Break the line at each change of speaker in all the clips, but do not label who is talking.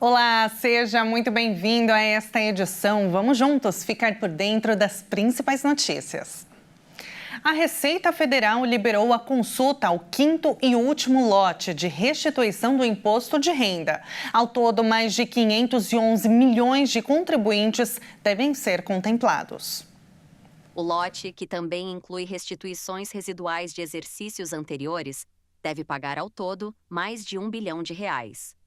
Olá, seja muito bem-vindo a esta edição. Vamos juntos ficar por dentro das principais notícias. A Receita Federal liberou a consulta ao quinto e último lote de restituição do imposto de renda. Ao todo, mais de 511 milhões de contribuintes devem ser contemplados.
O lote, que também inclui restituições residuais de exercícios anteriores, deve pagar ao todo mais de R$ 1 bilhão.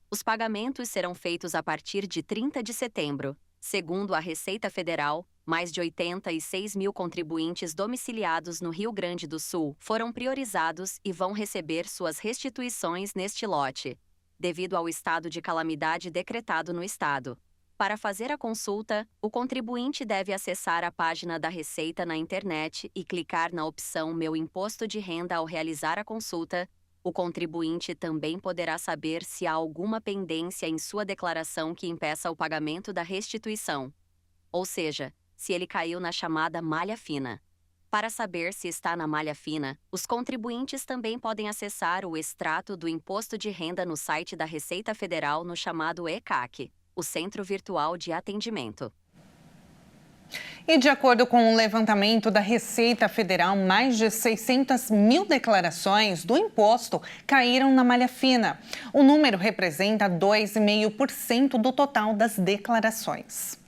Os pagamentos serão feitos a partir de 30 de setembro. Segundo a Receita Federal, mais de 86 mil contribuintes domiciliados no Rio Grande do Sul foram priorizados e vão receber suas restituições neste lote, devido ao estado de calamidade decretado no estado. Para fazer a consulta, o contribuinte deve acessar a página da Receita na internet e clicar na opção Meu Imposto de Renda ao realizar a consulta. O contribuinte também poderá saber se há alguma pendência em sua declaração que impeça o pagamento da restituição, ou seja, se ele caiu na chamada malha fina. Para saber se está na malha fina, os contribuintes também podem acessar o extrato do imposto de renda no site da Receita Federal no chamado ECAC, o Centro Virtual de Atendimento.
E de acordo com o levantamento da Receita Federal, mais de 600 mil declarações do imposto caíram na malha fina. O número representa 2,5% do total das declarações.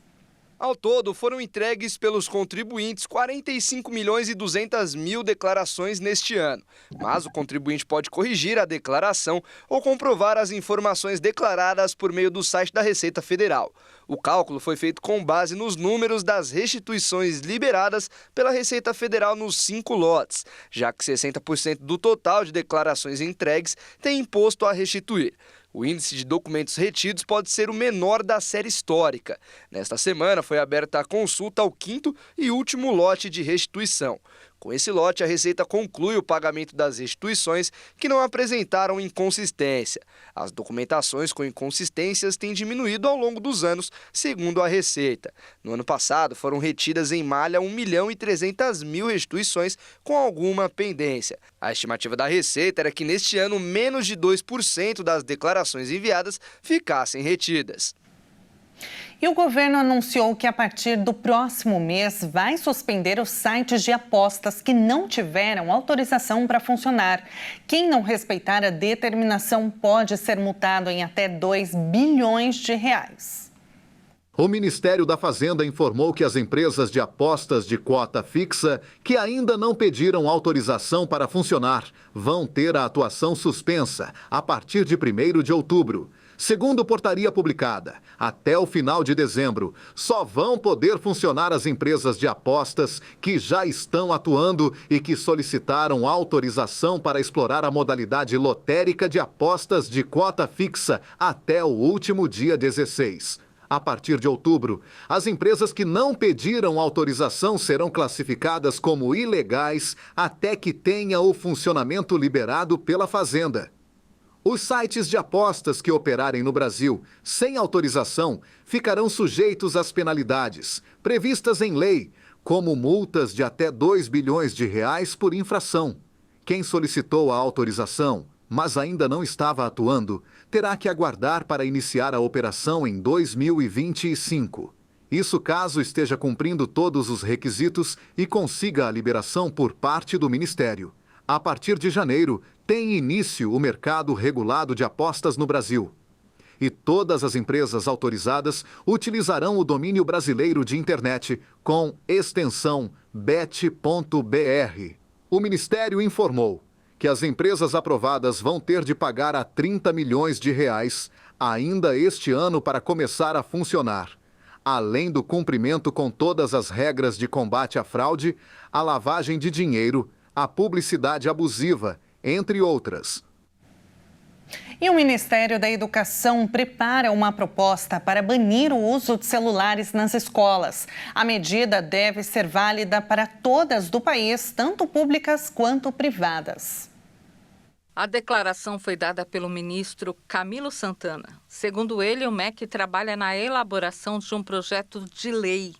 Ao todo, foram entregues pelos contribuintes 45 milhões e 200 mil declarações neste ano. Mas o contribuinte pode corrigir a declaração ou comprovar as informações declaradas por meio do site da Receita Federal. O cálculo foi feito com base nos números das restituições liberadas pela Receita Federal nos 5 lotes, já que 60% do total de declarações entregues tem imposto a restituir. O índice de documentos retidos pode ser o menor da série histórica. Nesta semana foi aberta a consulta ao quinto e último lote de restituição. Com esse lote, a Receita conclui o pagamento das restituições que não apresentaram inconsistência. As documentações com inconsistências têm diminuído ao longo dos anos, segundo a Receita. No ano passado, foram retidas em malha 1 milhão e 300 mil restituições com alguma pendência. A estimativa da Receita era que neste ano menos de 2% das declarações enviadas ficassem retidas.
E o governo anunciou que a partir do próximo mês vai suspender os sites de apostas que não tiveram autorização para funcionar. Quem não respeitar a determinação pode ser multado em até 2 bilhões de reais.
O Ministério da Fazenda informou que as empresas de apostas de cota fixa que ainda não pediram autorização para funcionar vão ter a atuação suspensa a partir de 1º de outubro. Segundo portaria publicada, até o final de dezembro, só vão poder funcionar as empresas de apostas que já estão atuando e que solicitaram autorização para explorar a modalidade lotérica de apostas de cota fixa até o último dia 16. A partir de outubro, as empresas que não pediram autorização serão classificadas como ilegais até que tenha o funcionamento liberado pela Fazenda. Os sites de apostas que operarem no Brasil sem autorização ficarão sujeitos às penalidades previstas em lei, como multas de até 2 bilhões de reais por infração. Quem solicitou a autorização, mas ainda não estava atuando, terá que aguardar para iniciar a operação em 2025. Isso caso esteja cumprindo todos os requisitos e consiga a liberação por parte do Ministério. A partir de janeiro, tem início o mercado regulado de apostas no Brasil. E todas as empresas autorizadas utilizarão o domínio brasileiro de internet com extensão bet.br. O Ministério informou que as empresas aprovadas vão ter de pagar a 30 milhões de reais ainda este ano para começar a funcionar, além do cumprimento com todas as regras de combate à fraude, à lavagem de dinheiro, à publicidade abusiva, entre outras.
E o Ministério da Educação prepara uma proposta para banir o uso de celulares nas escolas. A medida deve ser válida para todas do país, tanto públicas quanto privadas.
A declaração foi dada pelo ministro Camilo Santana. Segundo ele, o MEC trabalha na elaboração de um projeto de lei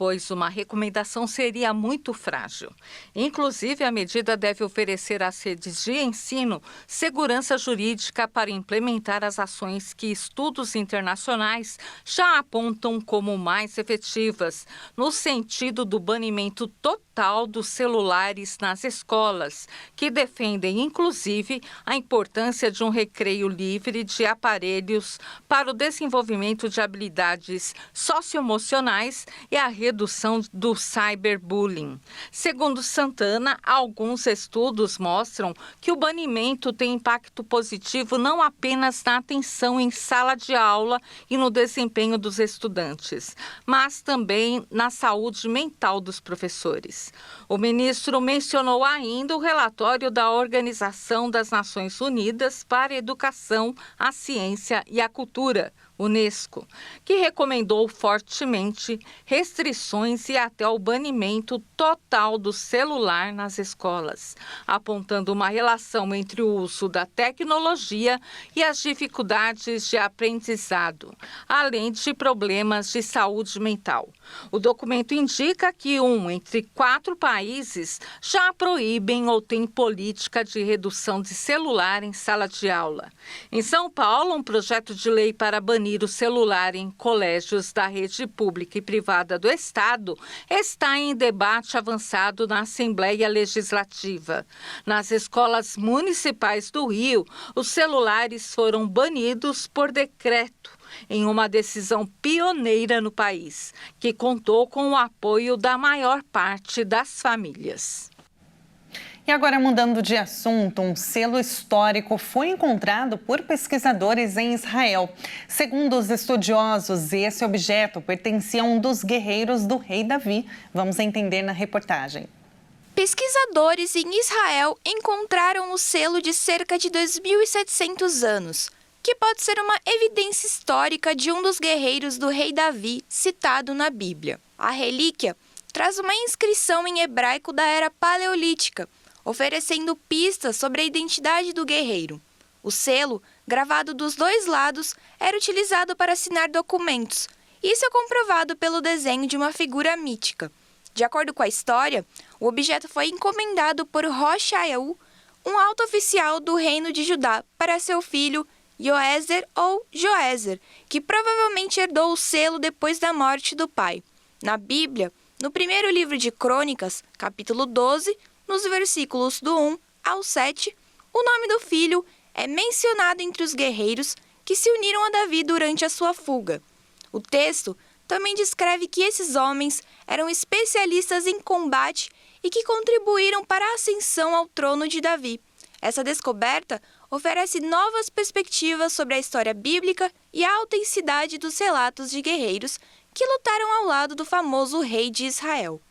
pois uma recomendação seria muito frágil. Inclusive, a medida deve oferecer às redes de ensino segurança jurídica para implementar as ações que estudos internacionais já apontam como mais efetivas, no sentido do banimento total dos celulares nas escolas, que defendem, inclusive, a importância de um recreio livre de aparelhos para o desenvolvimento de habilidades socioemocionais e a redução do cyberbullying. Segundo Santana, alguns estudos mostram que o banimento tem impacto positivo não apenas na atenção em sala de aula e no desempenho dos estudantes, mas também na saúde mental dos professores. O ministro mencionou ainda o relatório da Organização das Nações Unidas para a Educação, a Ciência e a Cultura, UNESCO, que recomendou fortemente restrições e até o banimento total do celular nas escolas, apontando uma relação entre o uso da tecnologia e as dificuldades de aprendizado, além de problemas de saúde mental. O documento indica que entre 4 países já proíbem ou têm política de redução de celular em sala de aula. Em São Paulo, um projeto de lei para banir o celular em colégios da rede pública e privada do Estado está em debate avançado na Assembleia Legislativa. Nas escolas municipais do Rio, os celulares foram banidos por decreto, em uma decisão pioneira no país, que contou com o apoio da maior parte das famílias.
E agora, mudando de assunto, um selo histórico foi encontrado por pesquisadores em Israel. Segundo os estudiosos, esse objeto pertencia a um dos guerreiros do rei Davi. Vamos entender na reportagem.
Pesquisadores em Israel encontraram o selo de cerca de 2.700 anos, que pode ser uma evidência histórica de um dos guerreiros do rei Davi citado na Bíblia. A relíquia traz uma inscrição em hebraico da era paleolítica, oferecendo pistas sobre a identidade do guerreiro. O selo, gravado dos 2 lados, era utilizado para assinar documentos. Isso é comprovado pelo desenho de uma figura mítica. De acordo com a história, o objeto foi encomendado por Roshael, um alto oficial do reino de Judá, para seu filho Joézer ou Joézer, que provavelmente herdou o selo depois da morte do pai. Na Bíblia, no primeiro livro de Crônicas, capítulo 12, nos versículos do 1 ao 7, o nome do filho é mencionado entre os guerreiros que se uniram a Davi durante a sua fuga. O texto também descreve que esses homens eram especialistas em combate e que contribuíram para a ascensão ao trono de Davi. Essa descoberta oferece novas perspectivas sobre a história bíblica e a autenticidade dos relatos de guerreiros que lutaram ao lado do famoso rei de Israel.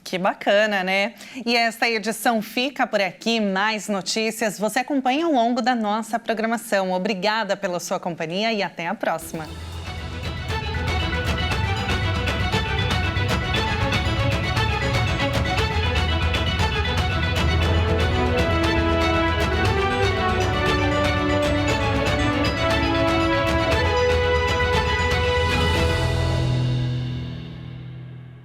Que bacana, né? E esta edição fica por aqui. Mais notícias você acompanha ao longo da nossa programação. Obrigada pela sua companhia e até a próxima.